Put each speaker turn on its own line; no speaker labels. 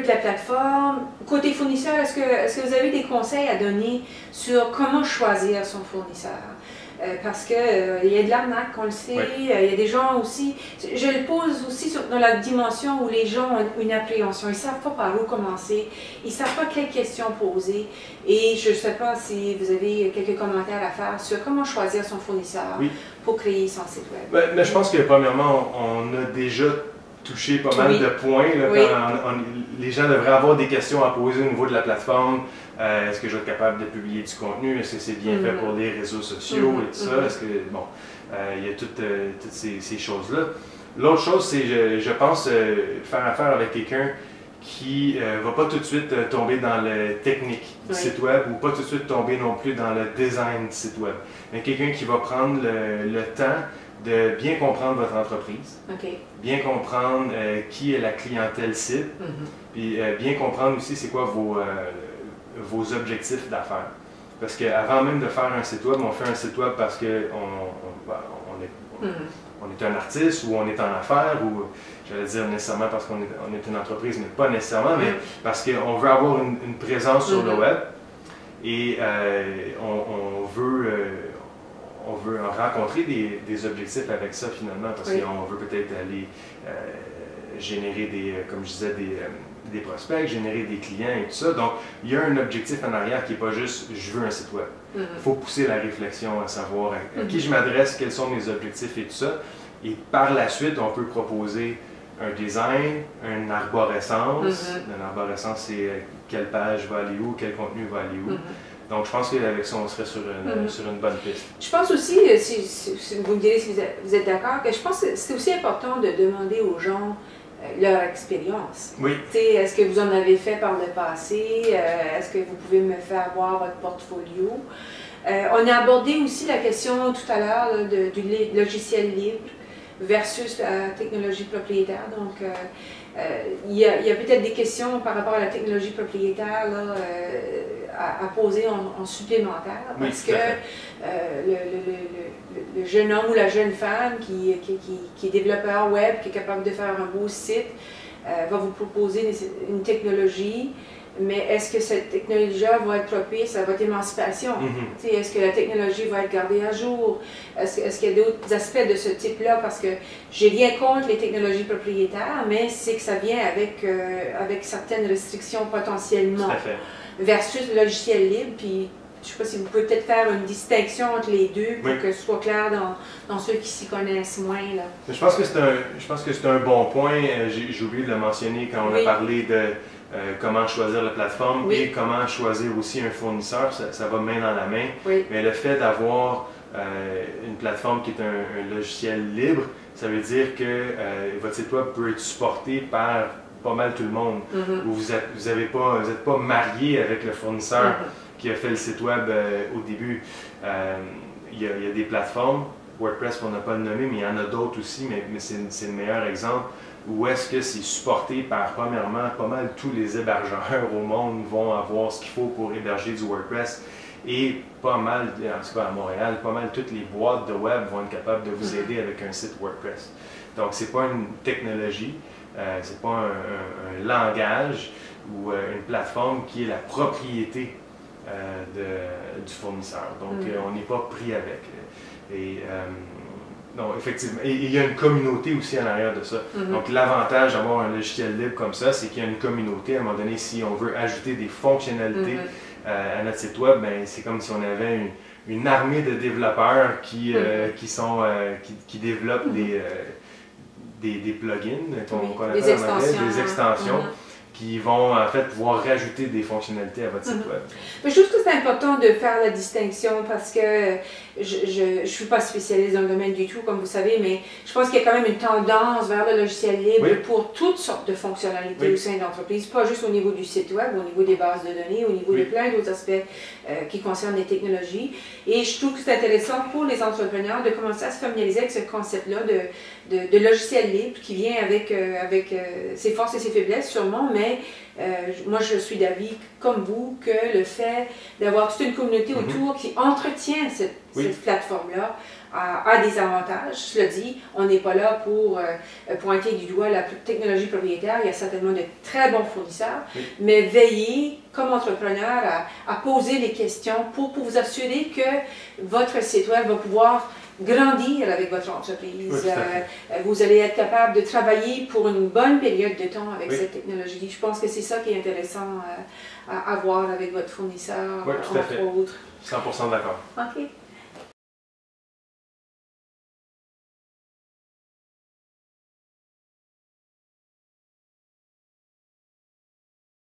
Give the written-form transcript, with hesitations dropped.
peu de la plateforme. Côté fournisseur, est-ce que vous avez des conseils à donner sur comment choisir son fournisseur? Parce qu'il y a de l'arnaque, on le sait, il y a des gens aussi, je le pose aussi dans la dimension où les gens ont une appréhension, ils ne savent pas par où commencer, ils ne savent pas quelles questions poser, et je ne sais pas si vous avez quelques commentaires à faire sur comment choisir son fournisseur pour créer son site web.
Mais je pense que premièrement, on a déjà touché pas mal de points. Là, les gens devraient avoir des questions à poser au niveau de la plateforme. Est-ce que je vais être capable de publier du contenu? Est-ce que c'est bien fait pour les réseaux sociaux et tout ça? Est-ce que, bon, il y a toutes ces choses-là. L'autre chose, c'est, je pense, faire affaire avec quelqu'un qui ne va pas tout de suite tomber dans le technique du site web ou pas tout de suite tomber non plus dans le design du site web. Mais quelqu'un qui va prendre le temps de bien comprendre votre entreprise, bien comprendre qui est la clientèle cible, puis bien comprendre aussi c'est quoi vos objectifs d'affaires. Parce qu'avant même de faire un site web, on fait un site web parce qu'on est un artiste ou on est en affaires, ou j'allais dire nécessairement parce qu'on est une entreprise, mais pas nécessairement, mais parce qu'on veut avoir une présence sur le web et on veut rencontrer des objectifs avec ça finalement, parce qu'on veut peut-être aller générer comme je disais, des prospects, générer des clients et tout ça. Donc, il y a un objectif en arrière qui n'est pas juste « je veux un site web ». Il faut pousser la réflexion à savoir à qui je m'adresse, quels sont mes objectifs et tout ça. Et par la suite, on peut proposer un design, une arborescence. Une arborescence, c'est quelle page va aller où, quel contenu va aller où. Donc, je pense qu'avec ça, on serait sur une bonne piste.
Je pense aussi, si vous me direz si vous êtes d'accord, que je pense que c'est aussi important de demander aux gens leur expérience. Est-ce que vous en avez fait par le passé? Est-ce que vous pouvez me faire voir votre portfolio? On a abordé aussi la question tout à l'heure du logiciel libre versus la technologie propriétaire. Donc, il y a peut-être des questions par rapport à la technologie propriétaire là, à poser en supplémentaire, parce que le jeune homme ou la jeune femme qui est développeur web, qui est capable de faire un beau site, va vous proposer une technologie, mais est-ce que cette technologie-là va être propice à votre émancipation? Est-ce que la technologie va être gardée à jour? Est-ce qu'il y a d'autres aspects de ce type-là? Parce que j'ai rien contre les technologies propriétaires, mais c'est que ça vient avec certaines restrictions potentiellement.
Tout à fait.
Versus le logiciel libre, puis je ne sais pas si vous pouvez peut-être faire une distinction entre les deux pour que ce soit clair dans ceux qui s'y connaissent moins. Là.
Je pense que c'est un bon point. J'ai oublié de le mentionner quand on a parlé de comment choisir la plateforme et comment choisir aussi un fournisseur. Ça va main dans la main. Mais le fait d'avoir une plateforme qui est un logiciel libre, ça veut dire que votre site web peut être supporté par pas mal tout le monde. Vous n'êtes pas marié avec le fournisseur qui a fait le site web au début. Il y a des plateformes, WordPress pour ne pas le nommer, mais il y en a d'autres aussi, mais c'est le meilleur exemple, où est-ce que c'est supporté par, premièrement, pas mal tous les hébergeurs au monde vont avoir ce qu'il faut pour héberger du WordPress. Et pas mal, en tout cas à Montréal, pas mal toutes les boîtes de web vont être capables de vous aider avec un site WordPress. Donc, c'est pas une technologie, c'est pas un langage ou une plateforme qui est la propriété du fournisseur. Donc, on n'est pas pris avec. Non, effectivement. Et il y a une communauté aussi en arrière de ça. Donc, l'avantage d'avoir un logiciel libre comme ça, c'est qu'il y a une communauté. À un moment donné, si on veut ajouter des fonctionnalités à notre site web, ben, c'est comme si on avait une armée de développeurs qui développent des plugins, qu'on appelle en anglais, des extensions. Qui vont en fait pouvoir rajouter des fonctionnalités à votre site web.
Mais je trouve que c'est important de faire la distinction parce que je ne suis pas spécialiste dans le domaine du tout, comme vous savez, mais je pense qu'il y a quand même une tendance vers le logiciel libre pour toutes sortes de fonctionnalités au sein d'entreprise, pas juste au niveau du site web, au niveau des bases de données, au niveau de plein d'autres aspects qui concernent les technologies. Et je trouve que c'est intéressant pour les entrepreneurs de commencer à se familiariser avec ce concept-là de logiciel libre qui vient avec ses forces et ses faiblesses sûrement, mais moi je suis d'avis comme vous que le fait d'avoir toute une communauté autour qui entretient cette plateforme-là a des avantages. Cela dit, on n'est pas là pour pointer du doigt la technologie propriétaire. Il y a certainement de très bons fournisseurs, mais veillez, comme entrepreneur, à poser les questions pour vous assurer que votre site web va pouvoir grandir avec votre entreprise. Vous allez être capable de travailler pour une bonne période de temps avec cette technologie. Je pense que c'est ça qui est intéressant à voir avec votre fournisseur, entre autres.
100% d'accord.
OK.